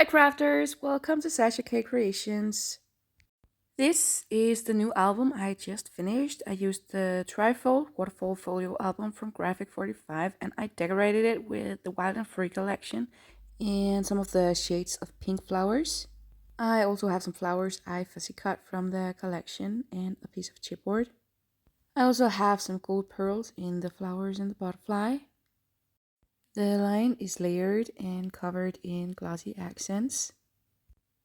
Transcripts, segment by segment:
Hi crafters, welcome to Sasha K Creations. This is the new album I just finished. I used the Trifold Waterfall Folio Album from G45 and I decorated it with the Wild and Free collection and some of the shades of pink flowers. I also have some flowers I fussy cut from the collection and a piece of chipboard. I also have some gold pearls in the flowers and the butterfly. The line is layered and covered in glossy accents.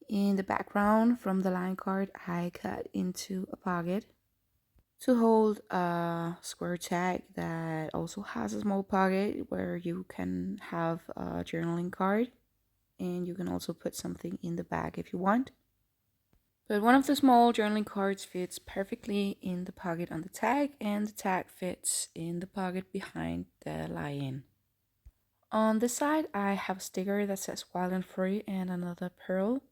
In the background from the line card, I cut into a pocket to hold a square tag that also has a small pocket where you can have a journaling card, and you can also put something in the bag if you want. But one of the small journaling cards fits perfectly in the pocket on the tag, and the tag fits in the pocket behind the lie-in. On this side, I have a sticker that says Wild and Free and another pearl.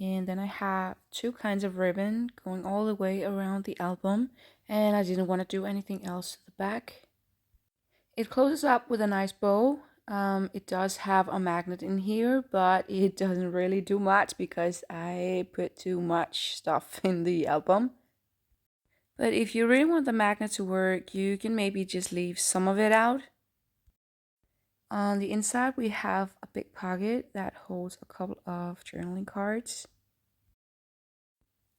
And then I have two kinds of ribbon going all the way around the album, and I didn't want to do anything else to the back. It closes up with a nice bow. It does have a magnet in here, but it doesn't really do much because I put too much stuff in the album. But if you really want the magnet to work, you can maybe just leave some of it out. On the inside, we have a big pocket that holds a couple of journaling cards.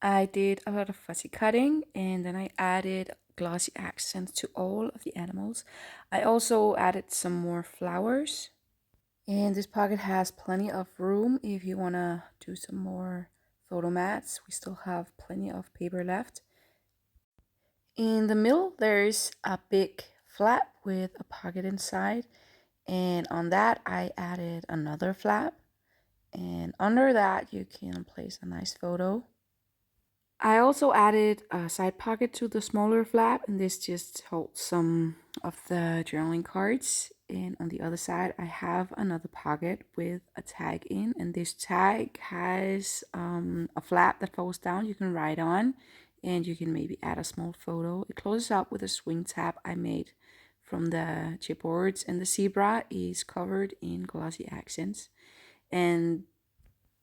I did a lot of fussy cutting and then I added glossy accents to all of the animals. I also added some more flowers. And this pocket has plenty of room if you want to do some more photo mats. We still have plenty of paper left. In the middle, there's a big flap with a pocket inside. And on that, I added another flap. And under that, you can place a nice photo. I also added a side pocket to the smaller flap, and this just holds some of the journaling cards. And on the other side, I have another pocket with a tag in, and this tag has a flap that falls down you can write on, and you can maybe add a small photo. It closes up with a swing tab I made from the chipboards, and the zebra is covered in glossy accents. And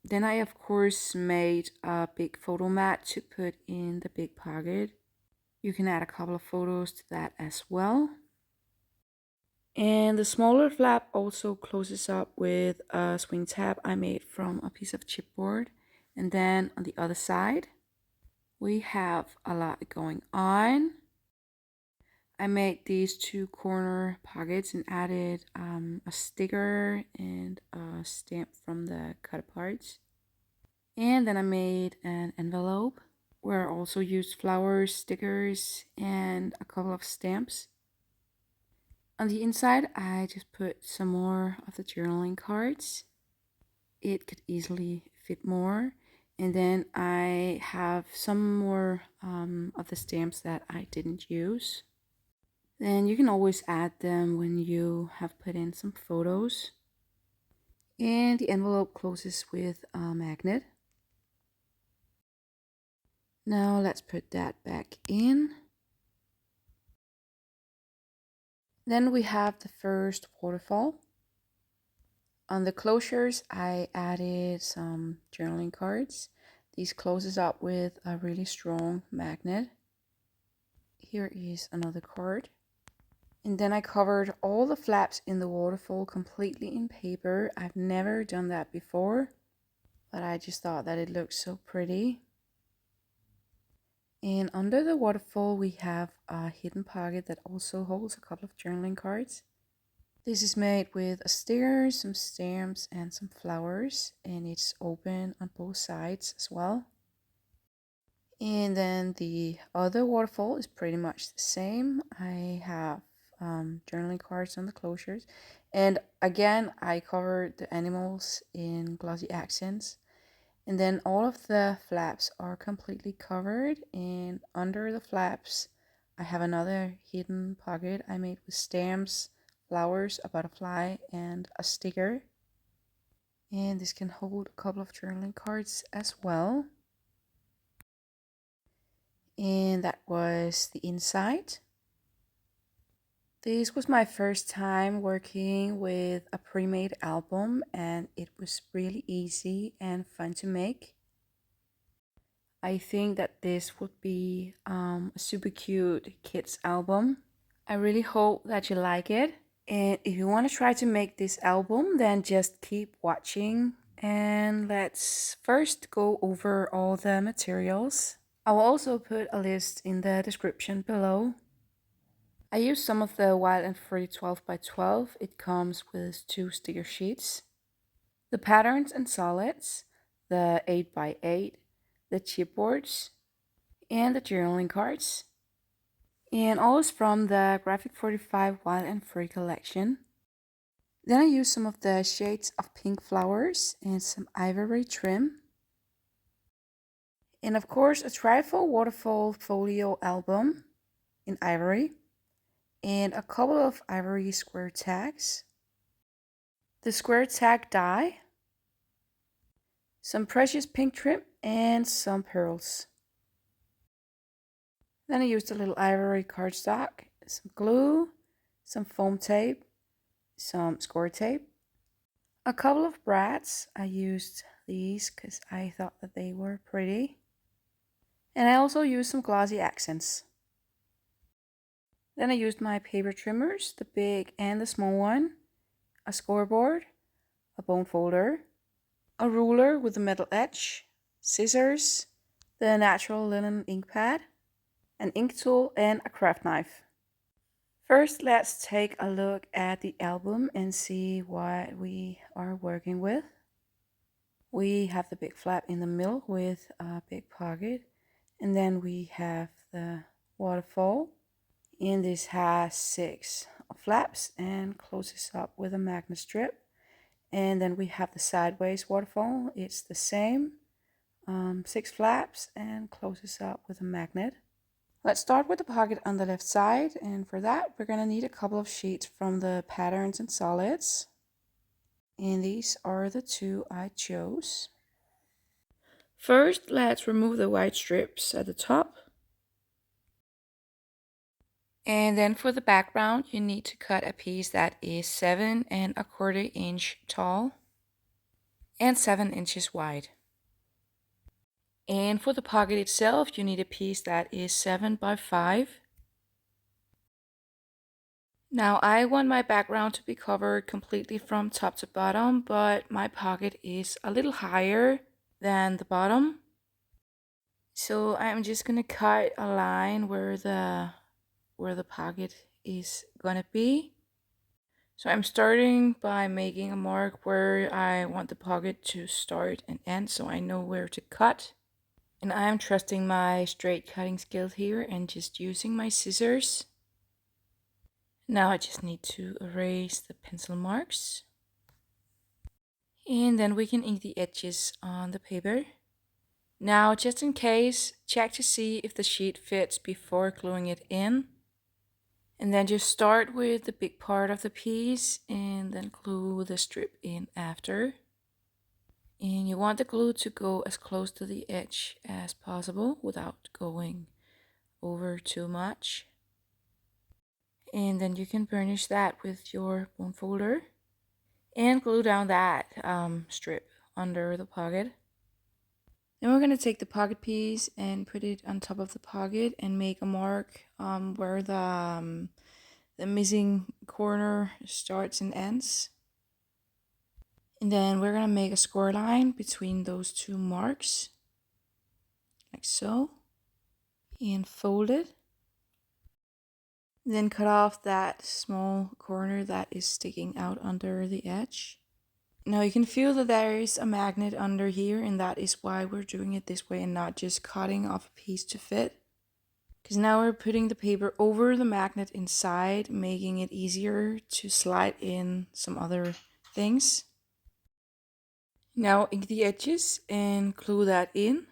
then I, of course, made a big photo mat to put in the big pocket. You can add a couple of photos to that as well. And the smaller flap also closes up with a swing tab I made from a piece of chipboard. And then on the other side, we have a lot going on. I made these two corner pockets and added a sticker and a stamp from the cut parts. And then I made an envelope where I also used flowers, stickers, and a couple of stamps. On the inside, I just put some more of the journaling cards. It could easily fit more. And then I have some more of the stamps that I didn't use. Then you can always add them when you have put in some photos. And the envelope closes with a magnet. Now let's put that back in. Then we have the first waterfall. On the closures, I added some journaling cards. These closes up with a really strong magnet. Here is another card. And then I covered all the flaps in the waterfall completely in paper. I've never done that before, but I just thought that it looked so pretty. And under the waterfall, we have a hidden pocket that also holds a couple of journaling cards. This is made with a sticker, some stamps, and some flowers, and it's open on both sides as well. And then the other waterfall is pretty much the same. I have journaling cards on the closures, and again I covered the animals in glossy accents. And then all of the flaps are completely covered, and under the flaps I have another hidden pocket I made with stamps, flowers, a butterfly, and a sticker. And this can hold a couple of journaling cards as well. And that was the inside. This was my first time working with a pre-made album, and it was really easy and fun to make. I think that this would be a super cute kids album. I really hope that you like it. And if you want to try to make this album, then just keep watching. And let's first go over all the materials. I will also put a list in the description below. I used some of the Wild and Free 12 by 12. It comes with 2 sticker sheets. The patterns and solids, the 8 by 8, the chipboards, and the journaling cards. And all is from the G45 Wild and Free collection. Then I used some of the shades of pink flowers and some ivory trim. And of course a Trifold Waterfall Folio Album in ivory. And a couple of ivory square tags. The square tag die. Some precious pink trim and some pearls. Then I used a little ivory cardstock, some glue, some foam tape, some score tape, a couple of brads. I used these because I thought that they were pretty. And I also used some glossy accents. Then I used my paper trimmers, the big and the small one, a scoreboard, a bone folder, a ruler with a metal edge, scissors, the natural linen ink pad, an ink tool, and a craft knife. First, let's take a look at the album and see what we are working with. We have the big flap in the middle with a big pocket, and then we have the waterfall, and this has 6 flaps and closes up with a magnet strip. And then we have the sideways waterfall. It's the same, 6 flaps and closes up with a magnet. Let's start with the pocket on the left side, and for that we're going to need a couple of sheets from the patterns and solids. And these are the 2 I chose. First, let's remove the white strips at the top. And then for the background, you need to cut a piece that is 7¼ inch tall and 7 inches wide. And for the pocket itself, you need a piece that is 7 by 5. Now I want my background to be covered completely from top to bottom, but my pocket is a little higher than the bottom. So I'm just gonna cut a line where the pocket is gonna be. So I'm starting by making a mark where I want the pocket to start and end, so I know where to cut. And I'm trusting my straight cutting skills here and just using my scissors. Now I just need to erase the pencil marks. And then we can ink the edges on the paper. Now, just in case, check to see if the sheet fits before gluing it in. And then just start with the big part of the piece and then glue the strip in after. And you want the glue to go as close to the edge as possible without going over too much. And then you can burnish that with your bone folder and glue down that strip under the pocket. Then we're going to take the pocket piece and put it on top of the pocket and make a mark where the missing corner starts and ends. And then we're going to make a score line between those 2 marks, like so, and fold it. Then cut off that small corner that is sticking out under the edge. Now you can feel that there is a magnet under here, and that is why we're doing it this way and not just cutting off a piece to fit. Because now we're putting the paper over the magnet inside, making it easier to slide in some other things. Now ink the edges and glue that in.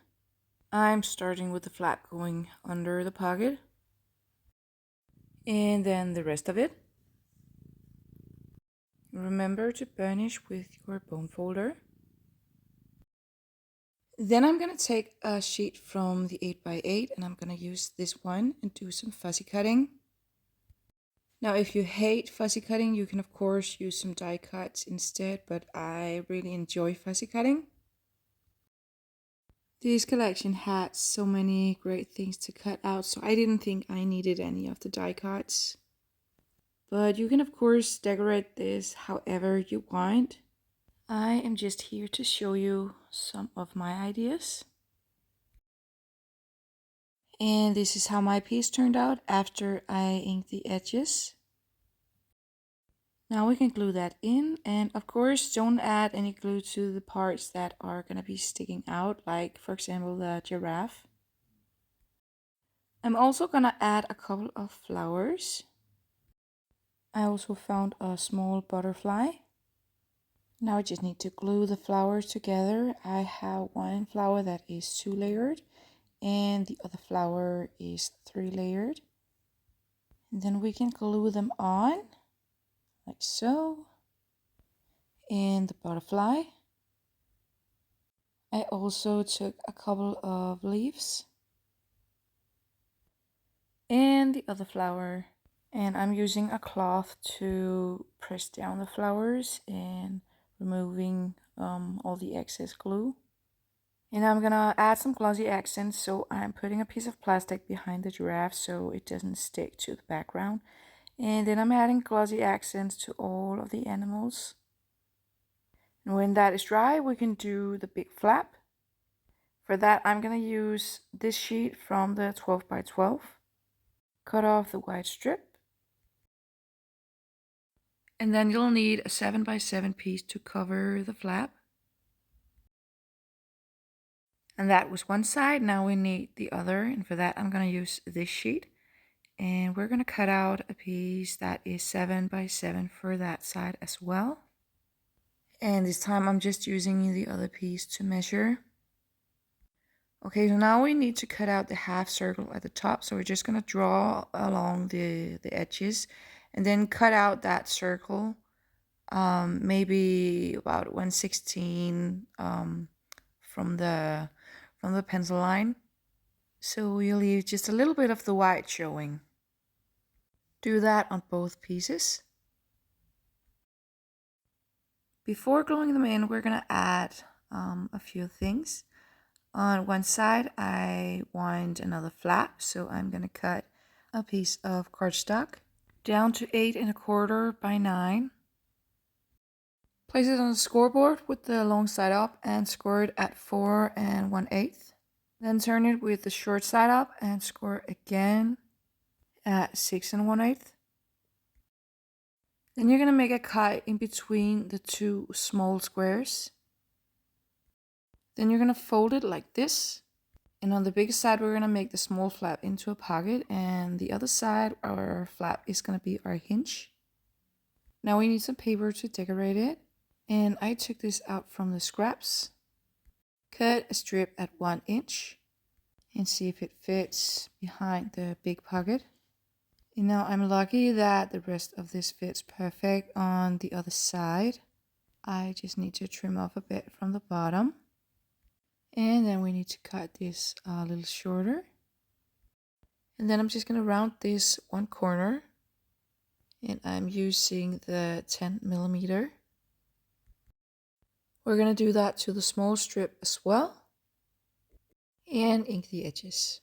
I'm starting with the flap going under the pocket. And then the rest of it. Remember to burnish with your bone folder. Then I'm going to take a sheet from the 8 by 8 and I'm going to use this one and do some fussy cutting. Now, if you hate fussy cutting, you can of course use some die cuts instead, but I really enjoy fussy cutting. This collection had so many great things to cut out, so I didn't think I needed any of the die cuts. But you can of course decorate this however you want. I am just here to show you some of my ideas. And this is how my piece turned out after I inked the edges. Now we can glue that in, and of course don't add any glue to the parts that are going to be sticking out, like for example the giraffe. I'm also going to add a couple of flowers. I also found a small butterfly. Now I just need to glue the flowers together. I have one flower that is 2-layered and the other flower is 3-layered. And then we can glue them on like so. And the butterfly. I also took a couple of leaves and the other flower, and I'm using a cloth to press down the flowers and removing all the excess glue. And I'm gonna add some glossy accents, so I'm putting a piece of plastic behind the giraffe so it doesn't stick to the background. And then I'm adding glossy accents to all of the animals. And when that is dry, we can do the big flap. For that, I'm going to use this sheet from the 12 by 12. Cut off the white strip. And then you'll need a 7 by 7 piece to cover the flap. And that was one side. Now we need the other. And for that, I'm going to use this sheet. And we're going to cut out a piece that is 7 by 7 for that side as well. And this time I'm just using the other piece to measure. Okay, so now we need to cut out the half circle at the top. So we're just going to draw along the edges and then cut out that circle, maybe about 1/16 from the pencil line. So you leave just a little bit of the white showing. Do that on both pieces. Before gluing them in, we're going to add a few things. On one side, I want another flap, so I'm going to cut a piece of cardstock down to 8 1/4 by 9. Place it on the scoreboard with the long side up and score it at 4 1/8. Then turn it with the short side up and score again at 6 1/8. Then you're going to make a cut in between the two small squares. Then you're going to fold it like this. And on the bigger side, we're going to make the small flap into a pocket. And the other side, our flap is going to be our hinge. Now we need some paper to decorate it. And I took this out from the scraps. Cut a strip at 1 inch. And see if it fits behind the big pocket. And now I'm lucky that the rest of this fits perfect on the other side. I just need to trim off a bit from the bottom. And then we need to cut this a little shorter. And then I'm just going to round this one corner. And I'm using the 10mm. We're going to do that to the small strip as well. And ink the edges.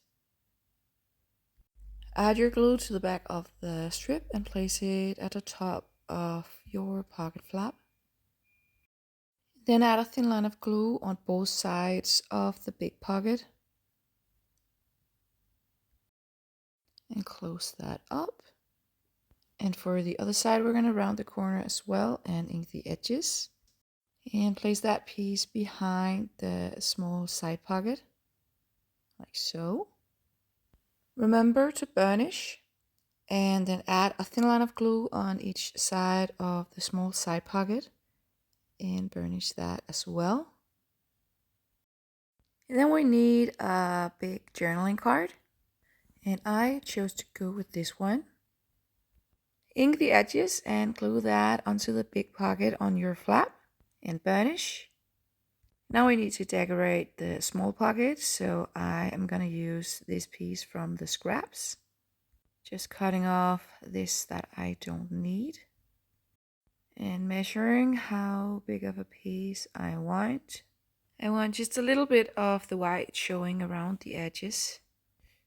Add your glue to the back of the strip and place it at the top of your pocket flap. Then add a thin line of glue on both sides of the big pocket. And close that up. And for the other side, we're going to round the corner as well and ink the edges. And place that piece behind the small side pocket, like so. Remember to burnish and then add a thin line of glue on each side of the small side pocket and burnish that as well. And then we need a big journaling card, and I chose to go with this one. Ink the edges and glue that onto the big pocket on your flap and burnish. Now we need to decorate the small pocket, so I am going to use this piece from the scraps. Just cutting off this that I don't need. And measuring how big of a piece I want. I want just a little bit of the white showing around the edges.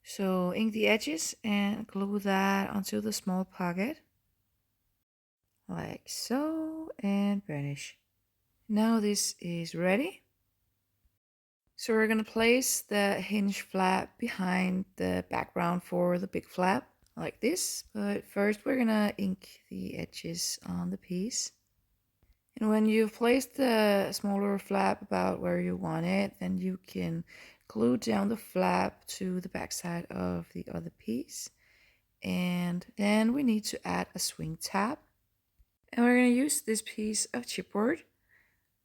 So ink the edges and glue that onto the small pocket. Like so, and burnish. Now this is ready. So we're going to place the hinge flap behind the background for the big flap, like this. But first we're going to ink the edges on the piece. And when you've placed the smaller flap about where you want it, then you can glue down the flap to the backside of the other piece. And then we need to add a swing tab. And we're going to use this piece of chipboard.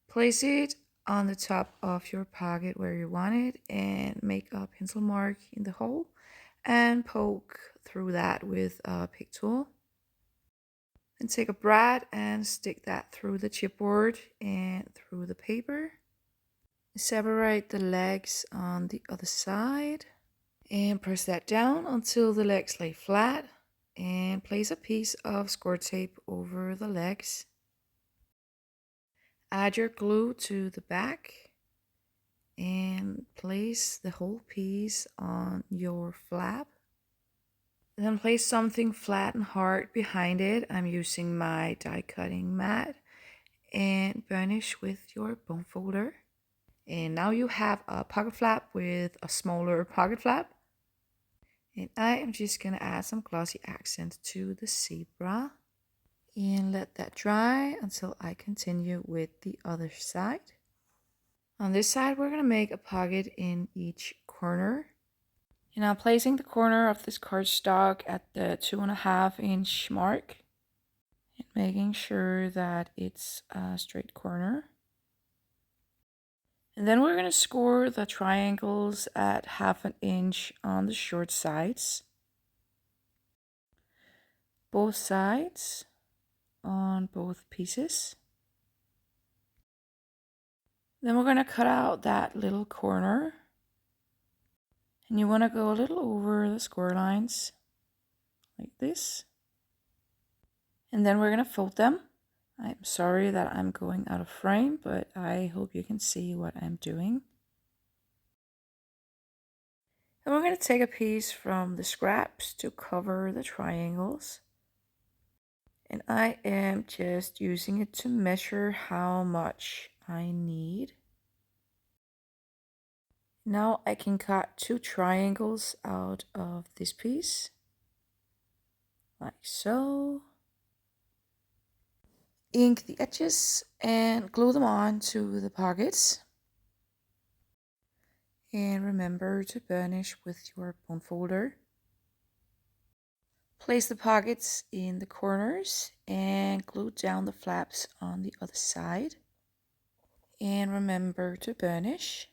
Place it on the top of your pocket where you want it and make a pencil mark in the hole and poke through that with a pick tool. Then take a brad and stick that through the chipboard and through the paper. Separate the legs on the other side and press that down until the legs lay flat, and place a piece of score tape over the legs. Add your glue to the back and place the whole piece on your flap. Then place something flat and hard behind it. I'm using my die cutting mat, and burnish with your bone folder. And now you have a pocket flap with a smaller pocket flap. And I am just going to add some glossy accent to the zebra and let that dry until I continue with the other side. On this side, we're going to make a pocket in each corner. And I'm placing the corner of this cardstock at the 2.5 inch mark and making sure that it's a straight corner. And then we're going to score the triangles at 1/2 inch on the short sides. Both sides on both pieces. Then we're going to cut out that little corner. And you want to go a little over the score lines, like this. And then we're going to fold them. I'm sorry that I'm going out of frame, but I hope you can see what I'm doing. And we're going to take a piece from the scraps to cover the triangles. And I am just using it to measure how much I need. Now I can cut 2 triangles out of this piece, like so. Ink the edges and glue them on to the pockets. And remember to burnish with your bone folder. Place the pockets in the corners and glue down the flaps on the other side. And remember to burnish.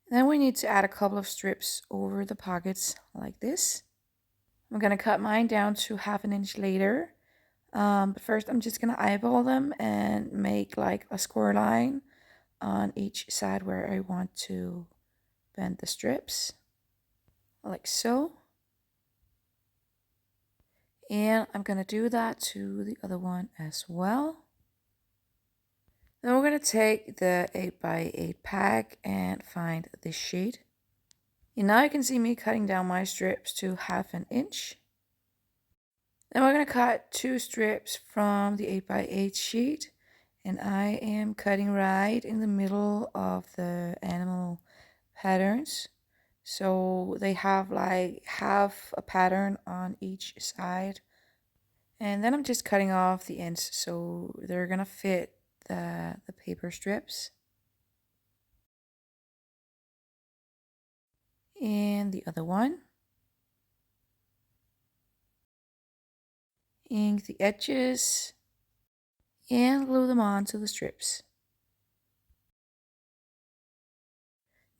Then we need to add a couple of strips over the pockets like this. I'm going to cut mine down to 1/2 inch later. But first I'm just going to eyeball them and make like a score line on each side where I want to bend the strips. Like so. And I'm going to do that to the other one as well. Then we're going to take the 8x8 pack and find this sheet. And now you can see me cutting down my strips to 1/2 inch. Then we're going to cut 2 strips from the 8x8 sheet. And I am cutting right in the middle of the animal patterns. So they have like half a pattern on each side. And then I'm just cutting off the ends so they're going to fit the paper strips. And the other one. Ink the edges and glue them onto the strips.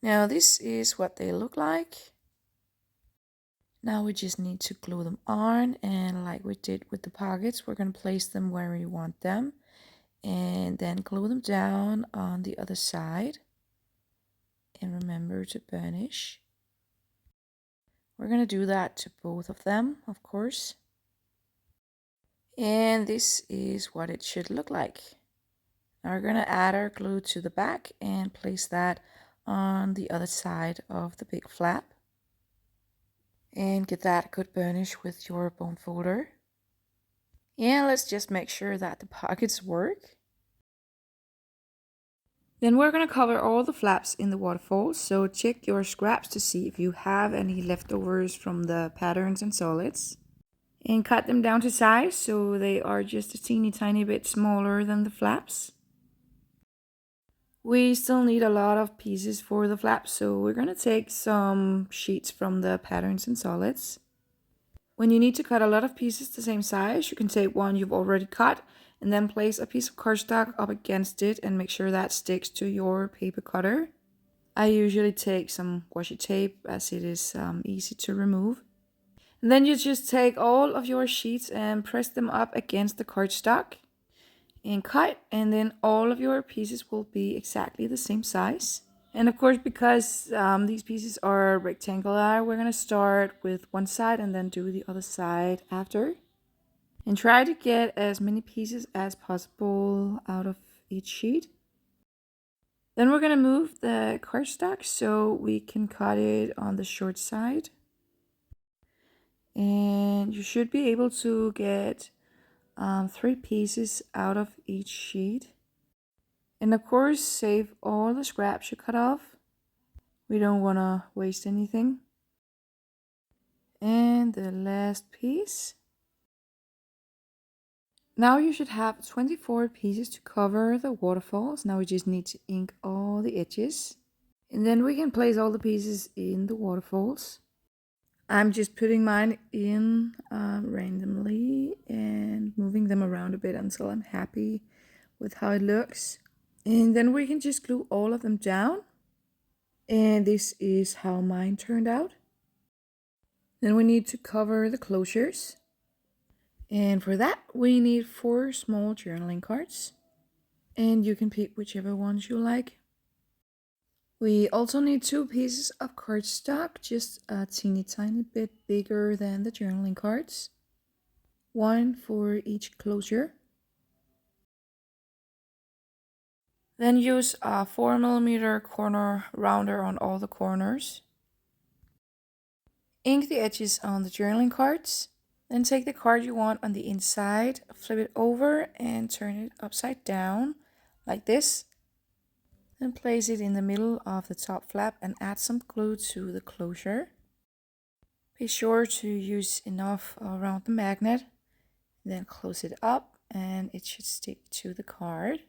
Now this is what they look like. Now we just need to glue them on, and like we did with the pockets, we're going to place them where we want them and then glue them down on the other side. And remember to burnish. We're going to do that to both of them, of course. And this is what it should look like. Now we're going to add our glue to the back and place that on the other side of the big flap. And get that good burnish with your bone folder. And let's just make sure that the pockets work. Then we're going to cover all the flaps in the waterfall, so check your scraps to see if you have any leftovers from the patterns and solids. And cut them down to size so they are just a teeny tiny bit smaller than the flaps. We still need a lot of pieces for the flaps, so we're going to take some sheets from the patterns and solids. When you need to cut a lot of pieces the same size, you can take one you've already cut and then place a piece of cardstock up against it and make sure that sticks to your paper cutter. I usually take some washi tape as it is easy to remove. And then you just take all of your sheets and press them up against the cardstock and cut, and then all of your pieces will be exactly the same size. And of course, because these pieces are rectangular, we're going to start with one side and then do the other side after. And try to get as many pieces as possible out of each sheet. Then we're going to move the cardstock so we can cut it on the short side. And you should be able to get 3 pieces out of each sheet. And of course, save all the scraps you cut off. We don't want to waste anything. And the last piece. Now you should have 24 pieces to cover the waterfalls. Now we just need to ink all the edges. And then we can place all the pieces in the waterfalls. I'm just putting mine in randomly and moving them around a bit until I'm happy with how it looks. And then we can just glue all of them down. And this is how mine turned out. Then we need to cover the closures. And for that, we need 4 small journaling cards. And you can pick whichever ones you like. We also need 2 pieces of cardstock, just a teeny tiny bit bigger than the journaling cards. 1 for each closure. Then use a 4mm corner rounder on all the corners. Ink the edges on the journaling cards. Then take the card you want on the inside, flip it over and turn it upside down like this. Then place it in the middle of the top flap and add some glue to the closure. Be sure to use enough around the magnet. Then close it up and it should stick to the card.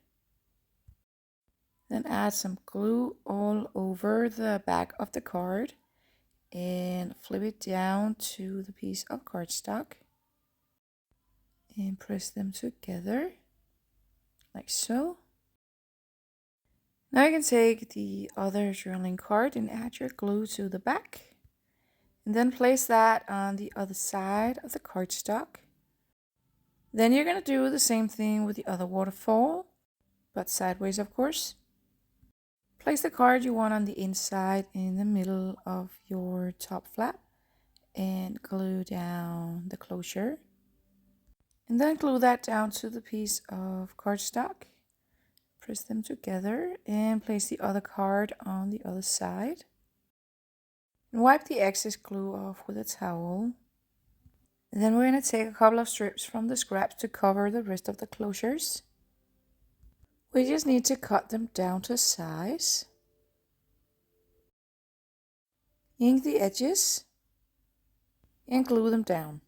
Then add some glue all over the back of the card and flip it down to the piece of cardstock and press them together like so. Now you can take the other journaling card and add your glue to the back and then place that on the other side of the cardstock. Then you're going to do the same thing with the other waterfall, but sideways of course. Place the card you want on the inside in the middle of your top flap and glue down the closure. And then glue that down to the piece of cardstock. Press them together and place the other card on the other side. And wipe the excess glue off with a towel. And then we're going to take a couple of strips from the scraps to cover the rest of the closures. We just need to cut them down to size. Ink the edges and glue them down.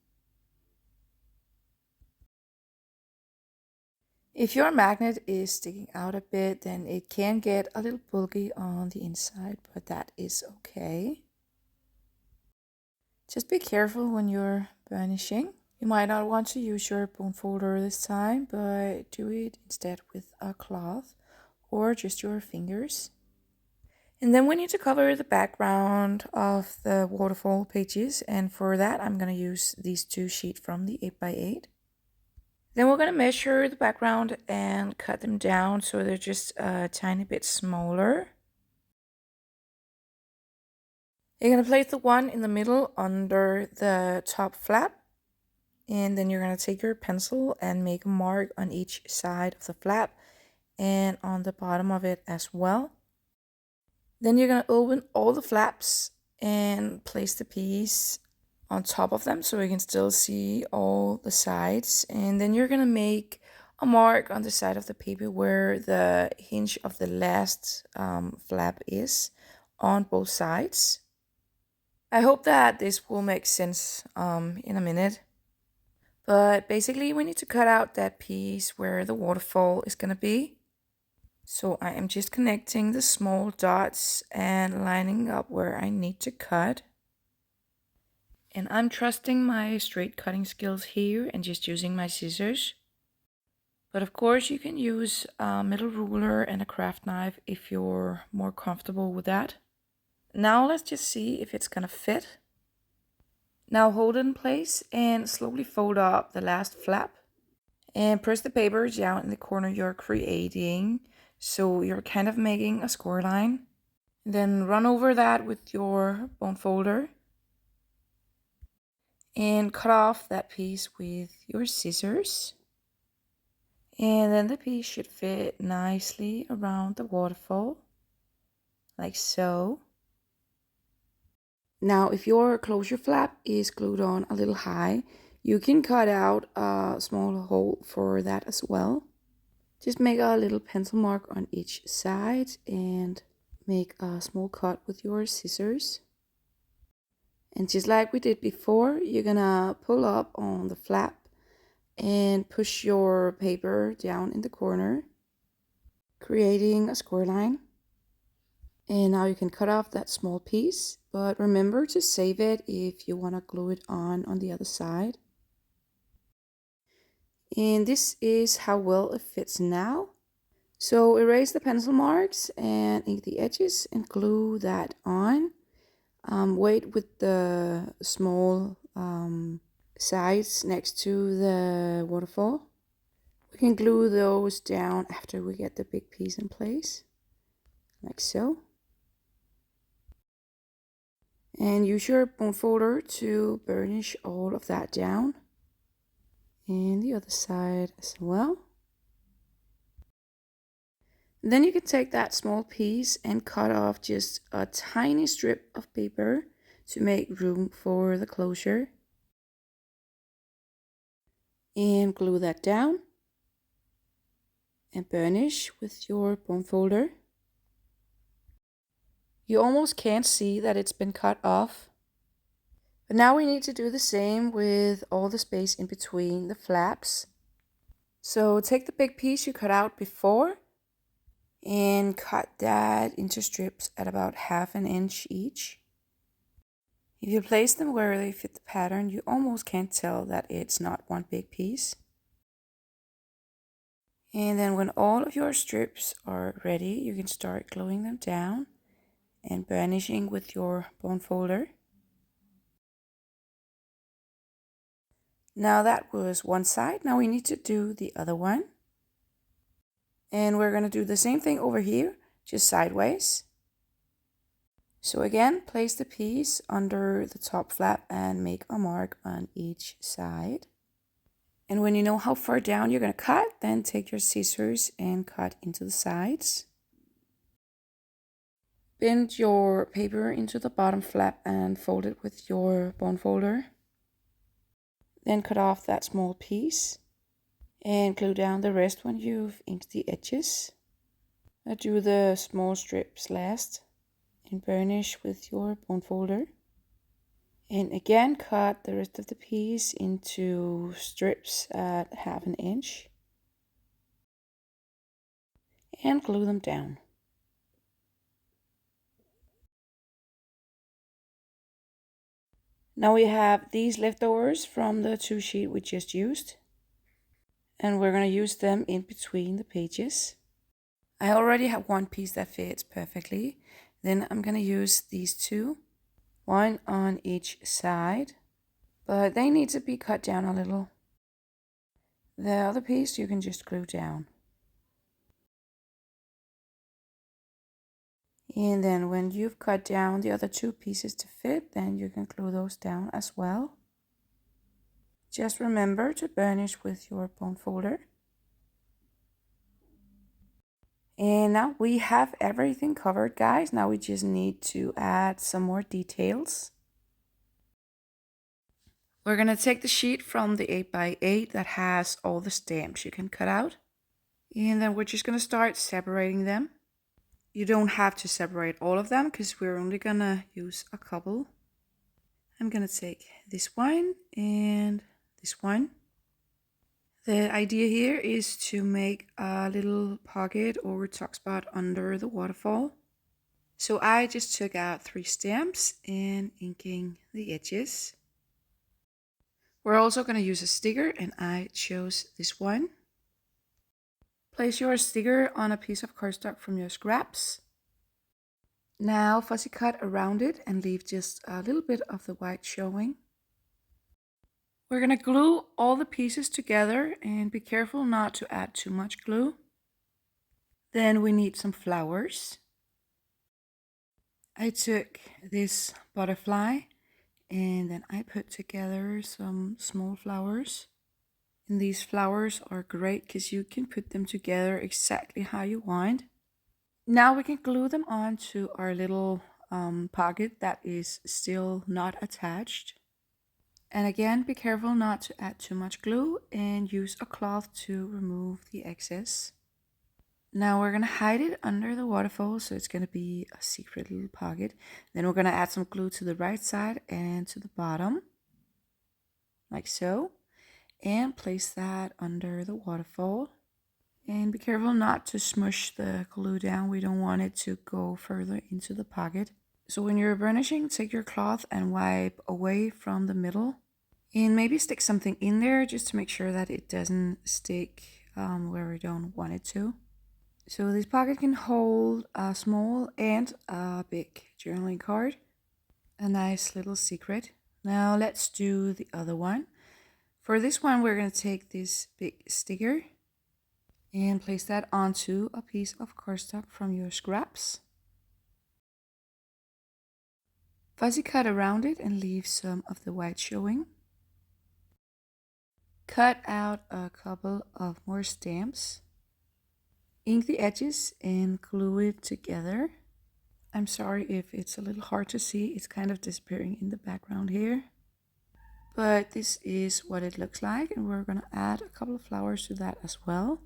If your magnet is sticking out a bit, then it can get a little bulky on the inside, but that is okay. Just be careful when you're burnishing. You might not want to use your bone folder this time, but do it instead with a cloth or just your fingers. And then we need to cover the background of the waterfall pages, and for that I'm going to use these 2 sheets from the 8x8. Then we're going to measure the background and cut them down so they're just a tiny bit smaller. You're going to place the one in the middle under the top flap. And then you're going to take your pencil and make a mark on each side of the flap and on the bottom of it as well. Then you're going to open all the flaps and place the piece on top of them so you can still see all the sides. And then you're going to make a mark on the side of the paper where the hinge of the last flap is on both sides. I hope that this will make sense in a minute. But basically we need to cut out that piece where the waterfall is going to be. So I am just connecting the small dots and lining up where I need to cut. And I'm trusting my straight cutting skills here and just using my scissors. But of course you can use a metal ruler and a craft knife if you're more comfortable with that. Now let's just see if it's gonna fit. Now hold it in place and slowly fold up the last flap. And press the paper down in the corner you're creating. So you're kind of making a score line. Then run over that with your bone folder. And cut off that piece with your scissors. And then the piece should fit nicely around the waterfall, like so. Now, if your closure flap is glued on a little high, you can cut out a small hole for that as well. Just make a little pencil mark on each side and make a small cut with your scissors. And just like we did before, you're gonna pull up on the flap and push your paper down in the corner, creating a score line. And now you can cut off that small piece, but remember to save it if you want to glue it on the other side. And this is how well it fits now. So erase the pencil marks and ink the edges and glue that on. Wait with the small sides next to the waterfall. We can glue those down after we get the big piece in place, like so. And use your bone folder to burnish all of that down. And the other side as well. Then you can take that small piece and cut off just a tiny strip of paper to make room for the closure. And glue that down. And burnish with your bone folder. You almost can't see that it's been cut off. But now we need to do the same with all the space in between the flaps. So take the big piece you cut out before and cut that into strips at about 1/2 inch each. If you place them where they fit the pattern, you almost can't tell that it's not one big piece. And then when all of your strips are ready, you can start gluing them down and burnishing with your bone folder. Now that was one side. Now we need to do the other one. And we're going to do the same thing over here, just sideways. So again, place the piece under the top flap and make a mark on each side. And when you know how far down you're going to cut, then take your scissors and cut into the sides. Bend your paper into the bottom flap and fold it with your bone folder. Then cut off that small piece and glue down the rest when you've inked the edges. Do the small strips last and burnish with your bone folder. And again, cut the rest of the piece into strips at 1/2 inch and glue them down. Now we have these leftovers from the 2 sheet we just used, and we're going to use them in between the pages. I already have one piece that fits perfectly. Then I'm going to use these 2, one on each side, but they need to be cut down a little. The other piece you can just glue down. And then when you've cut down the other two pieces to fit, then you can glue those down as well. Just remember to burnish with your bone folder. And now we have everything covered, guys. Now we just need to add some more details. We're going to take the sheet from the 8x8 that has all the stamps you can cut out. And then we're just going to start separating them. You don't have to separate all of them because we're only going to use a couple. I'm going to take this one and this one. The idea here is to make a little pocket or tuck spot under the waterfall. So I just took out 3 stamps and inking the edges. We're also going to use a sticker, and I chose this one. Place your sticker on a piece of cardstock from your scraps. Now fussy cut around it and leave just a little bit of the white showing. We're going to glue all the pieces together and be careful not to add too much glue. Then we need some flowers. I took this butterfly and then I put together some small flowers. And these flowers are great because you can put them together exactly how you want. Now we can glue them onto our little pocket that is still not attached. And again, be careful not to add too much glue and use a cloth to remove the excess. Now we're going to hide it under the waterfall, so it's going to be a secret little pocket. Then we're going to add some glue to the right side and to the bottom, like so. And place that under the waterfall. And be careful not to smush the glue down. We don't want it to go further into the pocket. So when you're burnishing, take your cloth and wipe away from the middle. And maybe stick something in there just to make sure that it doesn't stick where we don't want it to. So this pocket can hold a small and a big journaling card. A nice little secret. Now let's do the other one. For this one, we're going to take this big sticker and place that onto a piece of cardstock from your scraps. Fussy cut around it and leave some of the white showing. Cut out a couple of more stamps. Ink the edges and glue it together. I'm sorry if it's a little hard to see. It's kind of disappearing in the background here. But this is what it looks like, and we're going to add a couple of flowers to that as well.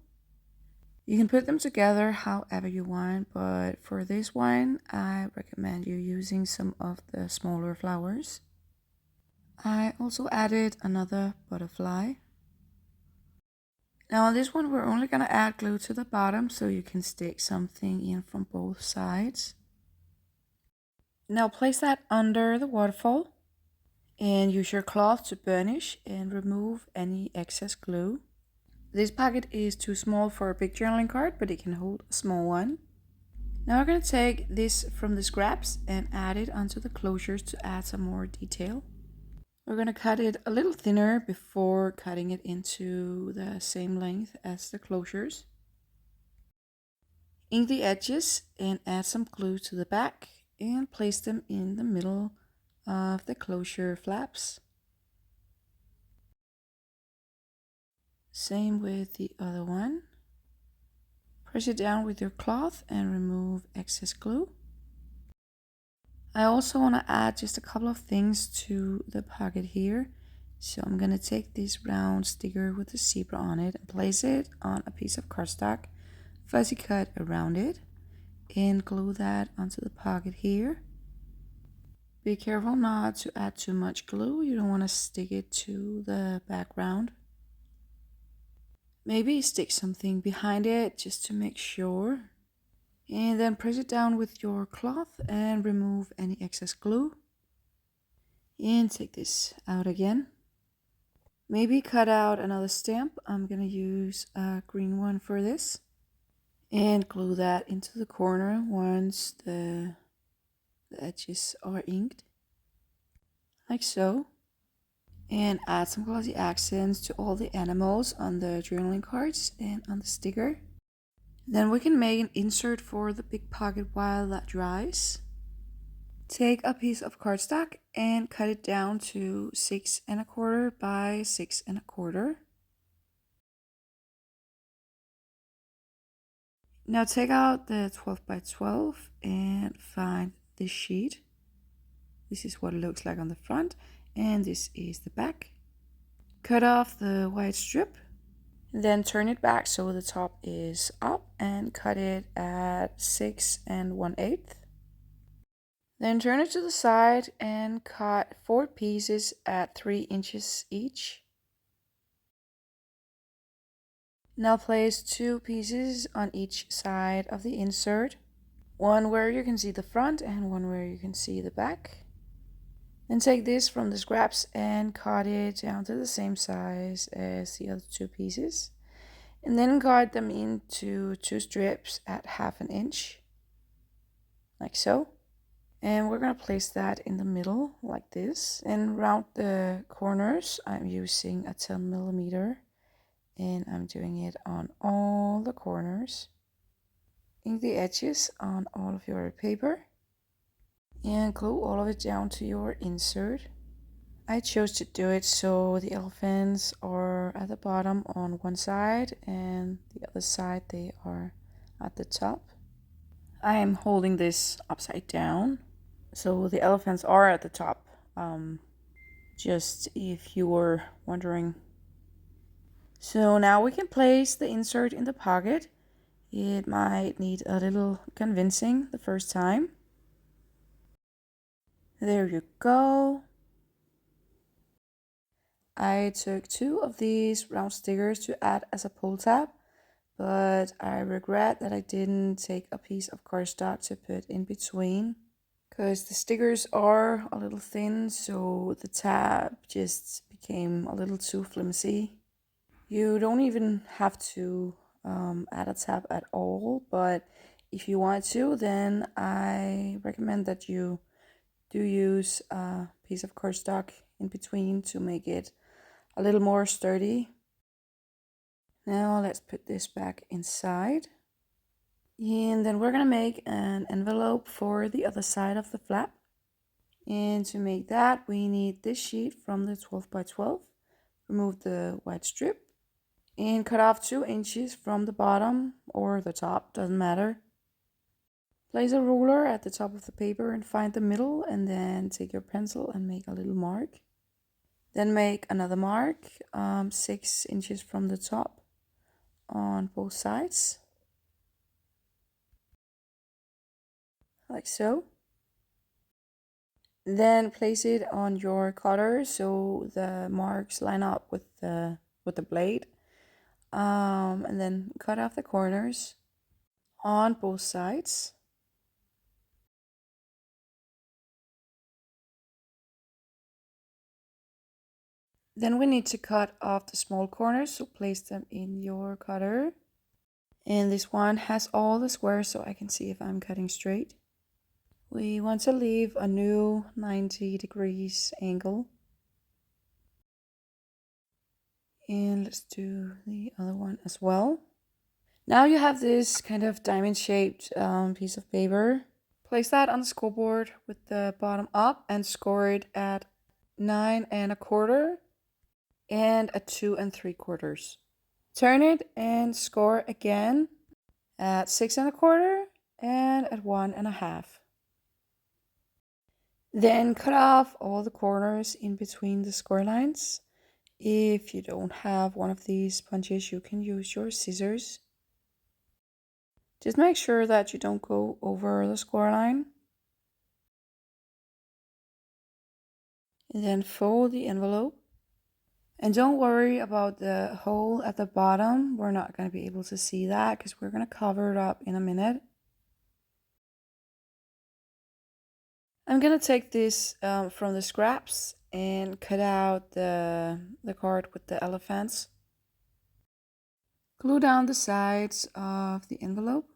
You can put them together however you want, but for this one, I recommend you using some of the smaller flowers. I also added another butterfly. Now on this one, we're only going to add glue to the bottom so you can stick something in from both sides. Now place that under the waterfall and use your cloth to burnish and remove any excess glue. This pocket is too small for a big journaling card, but it can hold a small one. Now we're going to take this from the scraps and add it onto the closures to add some more detail. We're going to cut it a little thinner before cutting it into the same length as the closures. Ink the edges and add some glue to the back and place them in the middle of the closure flaps. Same with the other one. Press it down with your cloth and remove excess glue. I also want to add just a couple of things to the pocket here. So I'm going to take this round sticker with the zebra on it and place it on a piece of cardstock, fussy cut around it, and glue that onto the pocket here. Be careful not to add too much glue. You don't want to stick it to the background. Maybe stick something behind it just to make sure. And then press it down with your cloth and remove any excess glue. And take this out again. Maybe cut out another stamp. I'm going to use a green one for this. And glue that into the corner once the edges are inked. Like so. And add some glossy accents to all the animals on the journaling cards and on the sticker. Then we can make an insert for the big pocket while that dries. Take a piece of cardstock and cut it down to 6¼ by 6¼ Now take out the 12 by 12 and find this sheet. This is what it looks like on the front, and this is the back. Cut off the white strip, then turn it back so the top is up and cut it at 6⅛. Then turn it to the side and cut 4 pieces at 3 inches each. Now place 2 pieces on each side of the insert, one where you can see the front and one where you can see the back. Then take this from the scraps and cut it down to the same size as the other 2 pieces. And then cut them into 2 strips at 1/2 inch, like so. And we're going to place that in the middle like this. And round the corners, I'm using a 10mm. And I'm doing it on all the corners. Ink the edges on all of your paper. And glue all of it down to your insert. I chose to do it so the elephants are at the bottom on one side and the other side they are at the top. I am holding this upside down, so the elephants are at the top, just if you were wondering. So now we can place the insert in the pocket. It might need a little convincing the first time. There you go. I took 2 of these round stickers to add as a pull tab, but I regret that I didn't take a piece of cardstock to put in between, because the stickers are a little thin, so the tab just became a little too flimsy. You don't even have to add a tab at all, but if you want to, then I recommend that you do use a piece of cardstock in between to make it a little more sturdy. Now let's put this back inside. And then we're gonna make an envelope for the other side of the flap. And to make that, we need this sheet from the 12 by 12. Remove the white strip and cut off 2 inches from the bottom or the top, doesn't matter. Place a ruler at the top of the paper and find the middle, and then take your pencil and make a little mark. Then make another mark 6 inches from the top on both sides, like so. Then place it on your cutter so the marks line up with the blade, and then cut off the corners on both sides. Then we need to cut off the small corners, so place them in your cutter. And this one has all the squares, so I can see if I'm cutting straight. We want to leave a new 90 degrees angle. And let's do the other one as well. Now you have this kind of diamond-shaped piece of paper. Place that on the scoreboard with the bottom up and score it at 9¼ and at 2¾ Turn it and score again at 6¼ and at 1½. Then cut off all the corners in between the score lines. If you don't have one of these punches, you can use your scissors. Just make sure that you don't go over the score line. And then fold the envelope. And don't worry about the hole at the bottom. We're not going to be able to see that because we're going to cover it up in a minute. I'm going to take this from the scraps and cut out the card with the elephants. Glue down the sides of the envelope.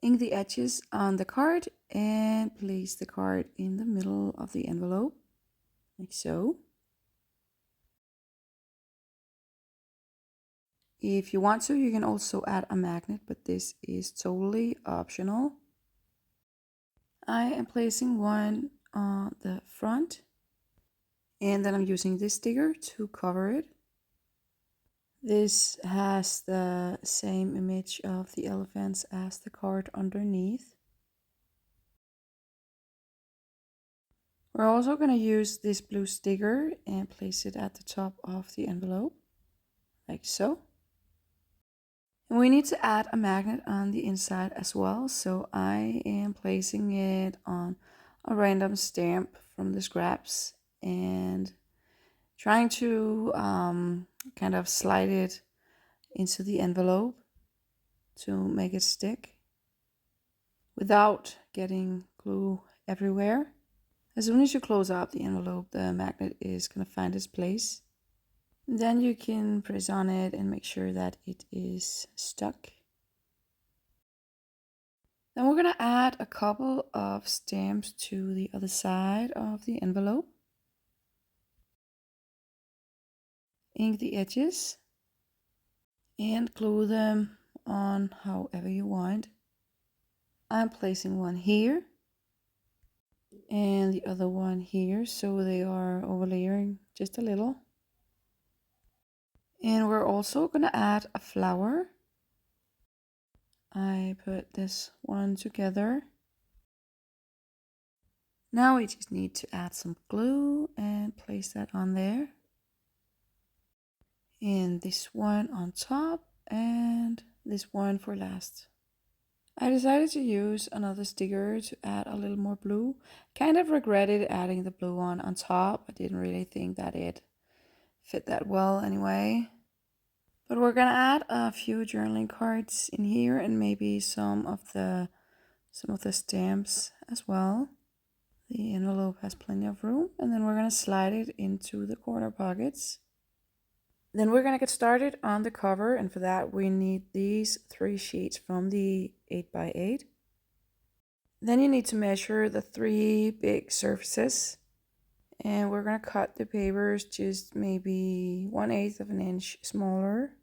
Ink the edges on the card and place the card in the middle of the envelope, like so. If you want to, you can also add a magnet, but this is totally optional. I am placing one on the front, and then I'm using this sticker to cover it. This has the same image of the elephants as the card underneath. We're also going to use this blue sticker and place it at the top of the envelope, like so. And we need to add a magnet on the inside as well, so I am placing it on a random stamp from the scraps and trying to kind of slide it into the envelope to make it stick without getting glue everywhere. As soon as you close up the envelope, the magnet is going to find its place. Then you can press on it and make sure that it is stuck. Then we're going to add a couple of stamps to the other side of the envelope. Ink the edges and glue them on however you want. I'm placing one here and the other one here, so they are overlaying just a little. And we're also going to add a flower. I put this one together. Now we just need to add some glue and place that on there. And this one on top and this one for last. I decided to use another sticker to add a little more blue. Kind of regretted adding the blue one on top. I didn't really think that it fit that well anyway. But we're gonna add a few journaling cards in here and maybe some of the stamps as well. The envelope has plenty of room, and then we're gonna slide it into the corner pockets. Then we're gonna get started on the cover, and for that we need these 3 sheets from the 8x8. Then you need to measure the 3 big surfaces, and we're gonna cut the papers just maybe 1/8 of an inch smaller.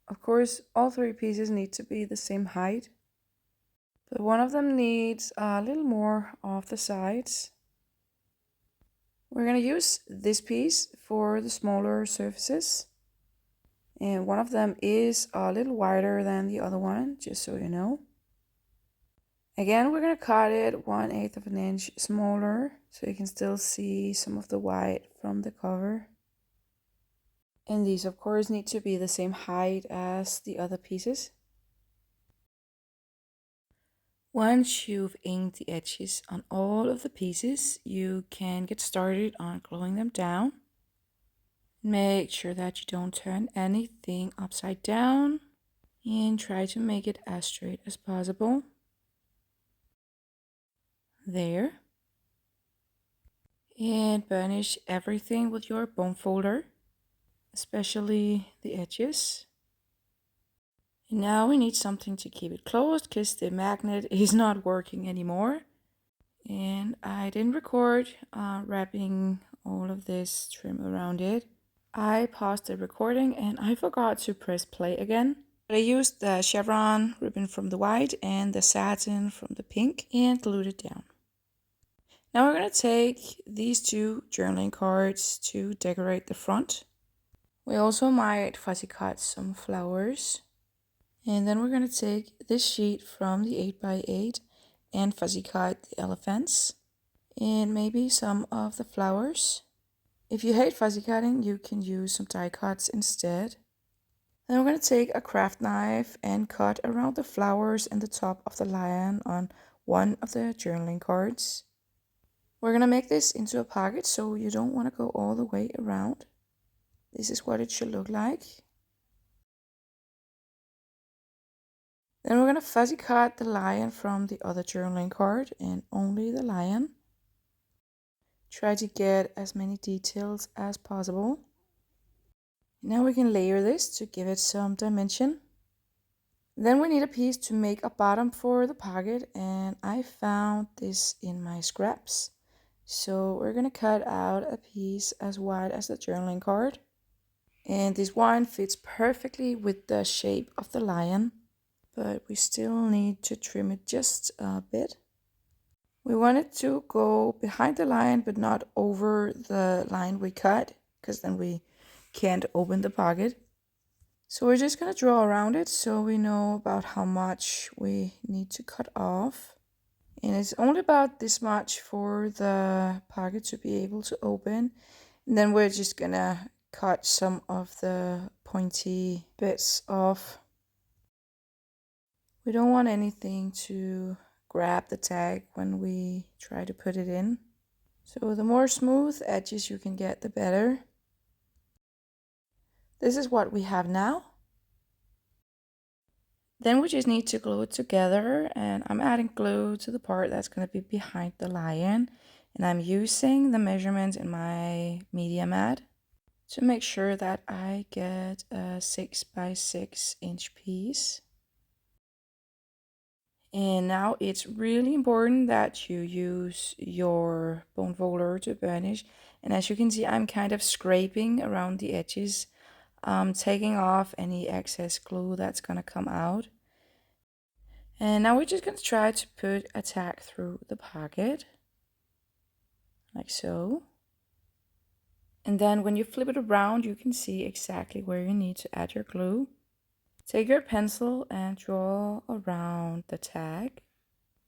Of course, all 3 pieces need to be the same height, but one of them needs a little more off the sides. We're going to use this piece for the smaller surfaces, and one of them is a little wider than the other one, just so you know. Again, we're going to cut it 1/8 of an inch smaller so you can still see some of the white from the cover. And these of course need to be the same height as the other pieces. Once you've inked the edges on all of the pieces, you can get started on gluing them down. Make sure that you don't turn anything upside down and try to make it as straight as possible. There. And burnish everything with your bone folder, especially the edges. And now we need something to keep it closed because the magnet is not working anymore. And I didn't record wrapping all of this trim around it. I paused the recording and I forgot to press play again. But I used the chevron ribbon from the white and the satin from the pink and glued it down. Now we're going to take these 2 journaling cards to decorate the front. We also might fussy cut some flowers. And then we're going to take this sheet from the 8x8 and fussy cut the elephants and maybe some of the flowers. If you hate fussy cutting, you can use some die cuts instead. Then we're going to take a craft knife and cut around the flowers and the top of the lion on one of the journaling cards. We're going to make this into a pocket, so you don't want to go all the way around. This is what it should look like. Then we're going to fussy cut the lion from the other journaling card and only the lion. Try to get as many details as possible. Now we can layer this to give it some dimension. Then we need a piece to make a bottom for the pocket, and I found this in my scraps. So we're going to cut out a piece as wide as the journaling card. And this one fits perfectly with the shape of the lion, but we still need to trim it just a bit. We want it to go behind the line, but not over the line we cut, because then we can't open the pocket. So we're just going to draw around it so we know about how much we need to cut off. And it's only about this much for the pocket to be able to open. And then we're just going to cut some of the pointy bits off. We don't want anything to grab the tag when we try to put it in. So the more smooth edges you can get, the better. This is what we have now. Then we just need to glue it together, and I'm adding glue to the part that's going to be behind the lion. And I'm using the measurements in my media mat to make sure that I get a 6 by 6 inch piece. And now it's really important that you use your bone folder to burnish. And as you can see, I'm kind of scraping around the edges, taking off any excess glue that's going to come out. And now we're just going to try to put a tag through the pocket, like so. And then when you flip it around, you can see exactly where you need to add your glue. Take your pencil and draw around the tag,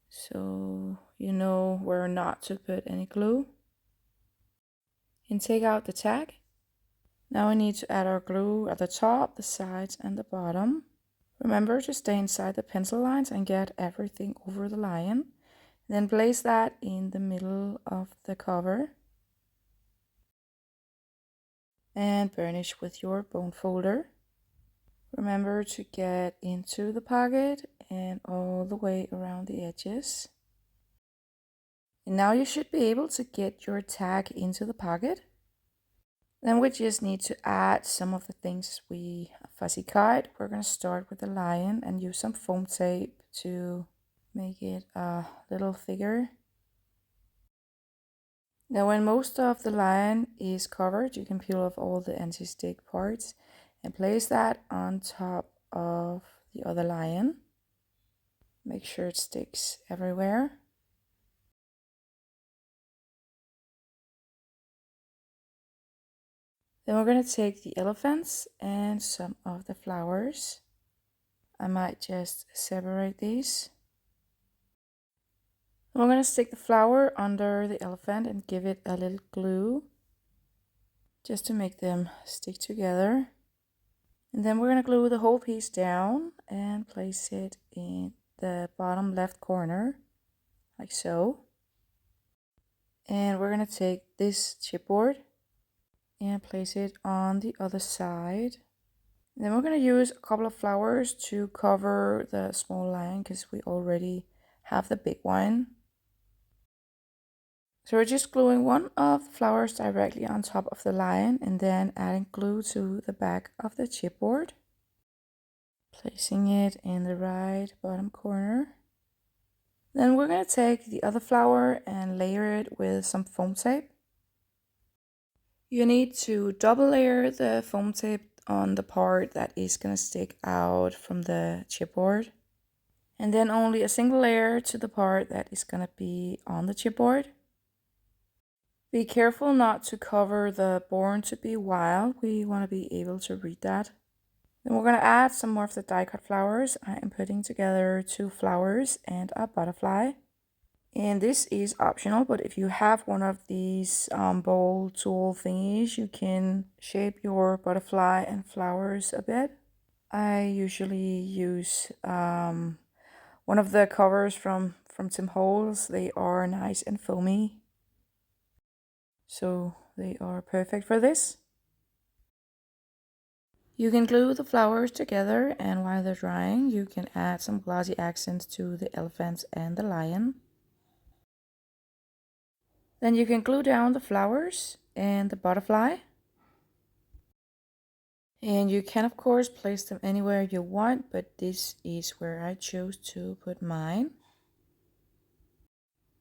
so you know where not to put any glue. And take out the tag. Now we need to add our glue at the top, the sides, and the bottom. Remember to stay inside the pencil lines and get everything over the lion. Then place that in the middle of the cover. And burnish with your bone folder. Remember to get into the pocket and all the way around the edges. And now you should be able to get your tag into the pocket. Then we just need to add some of the things we fussy cut. We're going to start with the lion and use some foam tape to make it a little thicker. Now when most of the lion is covered, you can peel off all the anti-stick parts and place that on top of the other lion. Make sure it sticks everywhere. Then we're going to take the elephants and some of the flowers. I might just separate these. We're going to stick the flower under the elephant and give it a little glue just to make them stick together. And then we're going to glue the whole piece down and place it in the bottom left corner, like so. And we're going to take this chipboard and place it on the other side. And then we're going to use a couple of flowers to cover the small line because we already have the big one. So we're just gluing one of the flowers directly on top of the lion and then adding glue to the back of the chipboard. Placing it in the right bottom corner. Then we're going to take the other flower and layer it with some foam tape. You need to double layer the foam tape on the part that is going to stick out from the chipboard. And then only a single layer to the part that is going to be on the chipboard. Be careful not to cover the Born to be Wild. We want to be able to read that. Then we're going to add some more of the die cut flowers. I am putting together 2 flowers and a butterfly. And this is optional, but if you have one of these bowl tool thingies, you can shape your butterfly and flowers a bit. I usually use one of the covers from Tim Holtz. They are nice and foamy, so they are perfect for this. You can glue the flowers together, and while they're drying, you can add some glossy accents to the elephants and the lion. Then you can glue down the flowers and the butterfly. And you can of course place them anywhere you want, but this is where I chose to put mine.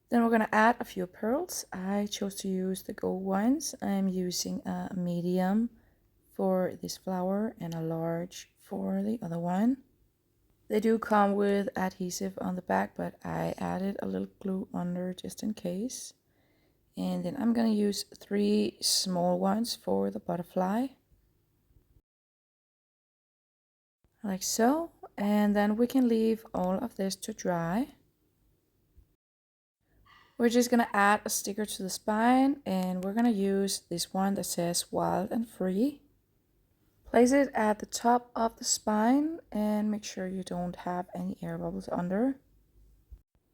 Then we're going to add a few pearls. I chose to use the gold ones. I'm using a medium for this flower and a large for the other one. They do come with adhesive on the back, but I added a little glue under just in case. And then I'm going to use 3 small ones for the butterfly. Like so. And then we can leave all of this to dry. We're just going to add a sticker to the spine, and we're going to use this one that says Wild and Free. Place it at the top of the spine and make sure you don't have any air bubbles under.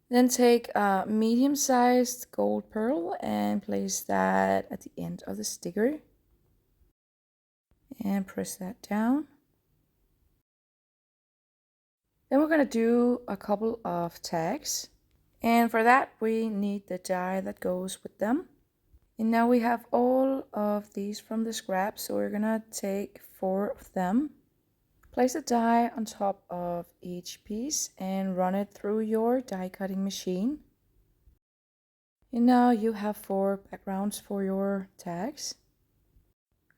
Then take a medium-sized gold pearl and place that at the end of the sticker. And press that down. Then we're going to do a couple of tags. And for that we need the die that goes with them. And now we have all of these from the scrap, so we're going to take 4 of them. Place a die on top of each piece and run it through your die cutting machine. And now you have 4 backgrounds for your tags.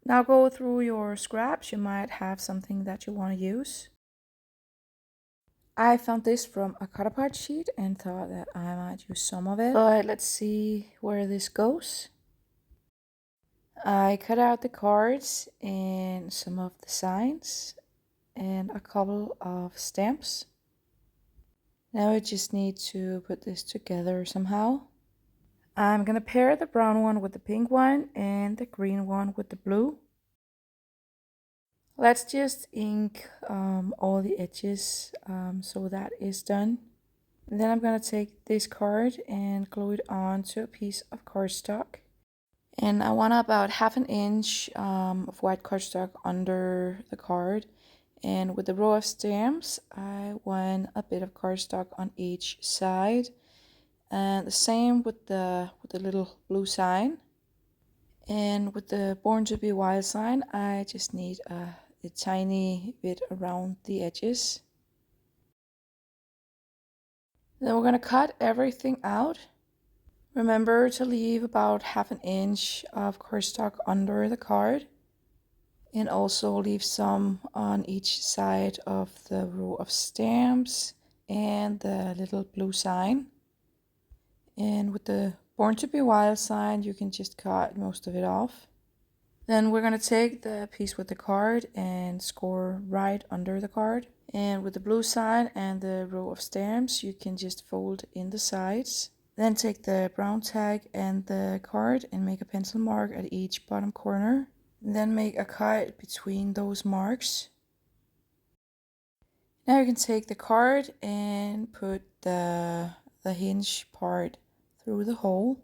Now go through your scraps. You might have something that you want to use. I found this from a cut apart sheet and thought that I might use some of it. But let's see where this goes. I cut out the cards and some of the signs and a couple of stamps. Now I just need to put this together somehow. I'm gonna pair the brown one with the pink one and the green one with the blue. Let's just ink all the edges so that is done. And then I'm gonna take this card and glue it onto a piece of cardstock. And I want about 1/2 inch of white cardstock under the card. And with the row of stamps, I want a bit of cardstock on each side. And the same with the little blue sign. And with the Born to be Wild sign, I just need a tiny bit around the edges. Then we're going to cut everything out. Remember to leave about 1/2 inch of cardstock under the card. And also leave some on each side of the row of stamps and the little blue sign. And with the Born to be Wild sign, you can just cut most of it off. Then we're going to take the piece with the card and score right under the card. And with the blue sign and the row of stamps, you can just fold in the sides. Then take the brown tag and the card and make a pencil mark at each bottom corner. Then make a cut between those marks. Now you can take the card and put the hinge part through the hole.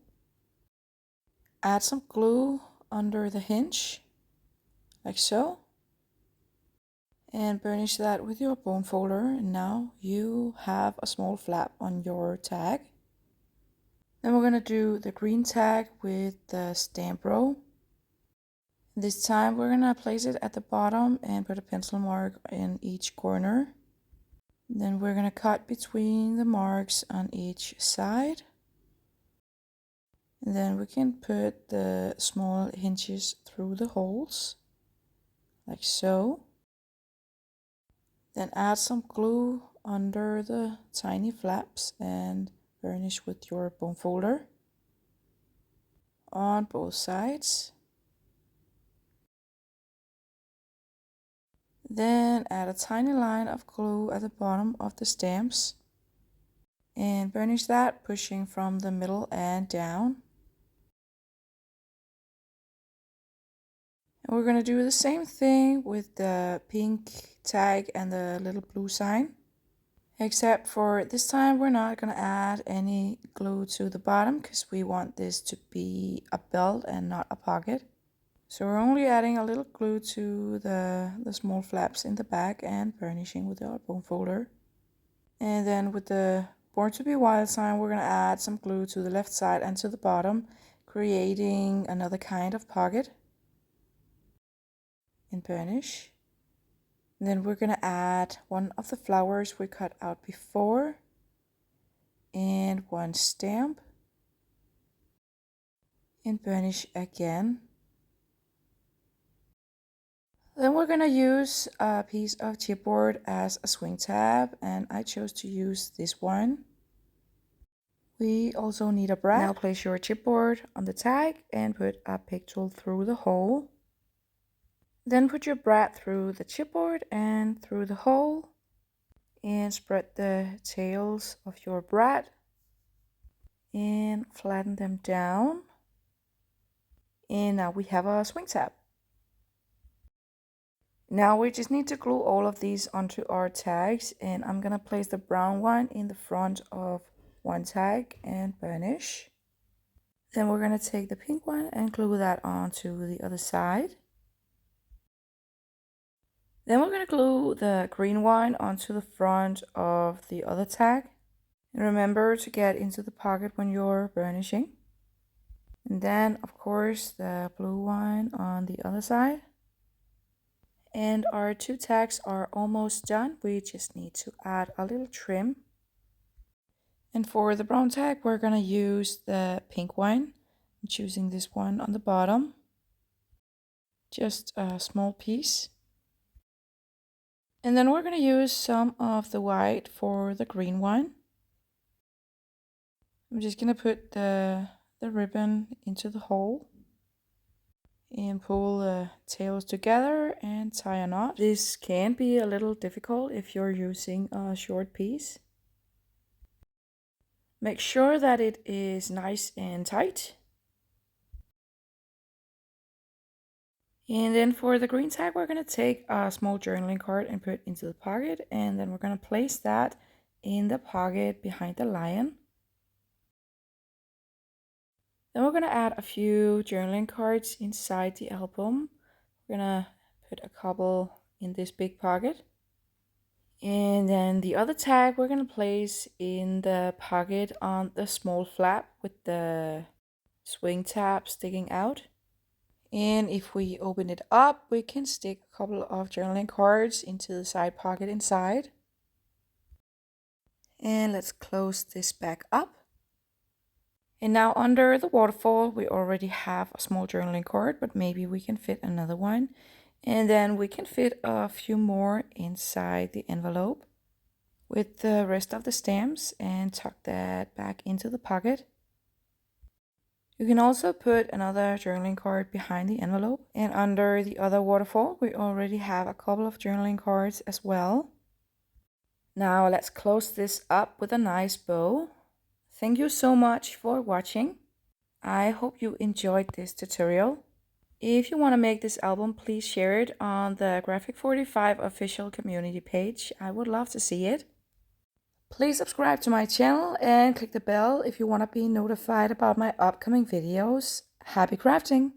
Add some glue under the hinge, like so. And burnish that with your bone folder. And now you have a small flap on your tag. Then we're going to do the green tag with the stamp row. This time we're going to place it at the bottom and put a pencil mark in each corner. Then we're going to cut between the marks on each side. And then we can put the small hinges through the holes, like so. Then add some glue under the tiny flaps and burnish with your bone folder on both sides. Then add a tiny line of glue at the bottom of the stamps and burnish that, pushing from the middle and down. And we're going to do the same thing with the pink tag and the little blue sign, except for this time we're not going to add any glue to the bottom because we want this to be a belt and not a pocket. So we're only adding a little glue to the small flaps in the back and burnishing with our bone folder. And then with the Born to be Wild sign, we're going to add some glue to the left side and to the bottom, creating another kind of pocket. And burnish. And then we're going to add one of the flowers we cut out before and one stamp. And burnish again. we're gonna use a piece of chipboard as a swing tab, and I chose to use this one. We also need a brad. Now place your chipboard on the tag and put a pick tool through the hole. Then put your brad through the chipboard and through the hole, and spread the tails of your brad and flatten them down. And now we have a swing tab. Now we just need to glue all of these onto our tags, and I'm gonna place the brown one in the front of one tag and burnish. Then we're gonna take the pink one and glue that onto the other side. Then we're gonna glue the green one onto the front of the other tag. And remember to get into the pocket when you're burnishing. And then, of course, the blue one on the other side. And our two tags are almost done. We just need to add a little trim. And for the brown tag, we're gonna use the pink one. I'm choosing this one on the bottom. Just a small piece. And then we're gonna use some of the white for the green one. I'm just gonna put the ribbon into the hole and pull the tails together and tie a knot. This can be a little difficult if you're using a short piece. Make sure that it is nice and tight. And then for the green tag, we're going to take a small journaling card and put it into the pocket, and then we're going to place that in the pocket behind the lion. Then we're going to add a few journaling cards inside the album. We're going to put a couple in this big pocket. And then the other tag we're going to place in the pocket on the small flap with the swing tab sticking out. And if we open it up, we can stick a couple of journaling cards into the side pocket inside. And let's close this back up. And now under the waterfall, we already have a small journaling card, but maybe we can fit another one. And then we can fit a few more inside the envelope with the rest of the stamps and tuck that back into the pocket. You can also put another journaling card behind the envelope. And under the other waterfall, we already have a couple of journaling cards as well. Now let's close this up with a nice bow. Thank you so much for watching. I hope you enjoyed this tutorial. If you want to make this album, please share it on the G45 official community page. I would love to see it. Please subscribe to my channel and click the bell if you want to be notified about my upcoming videos. Happy crafting!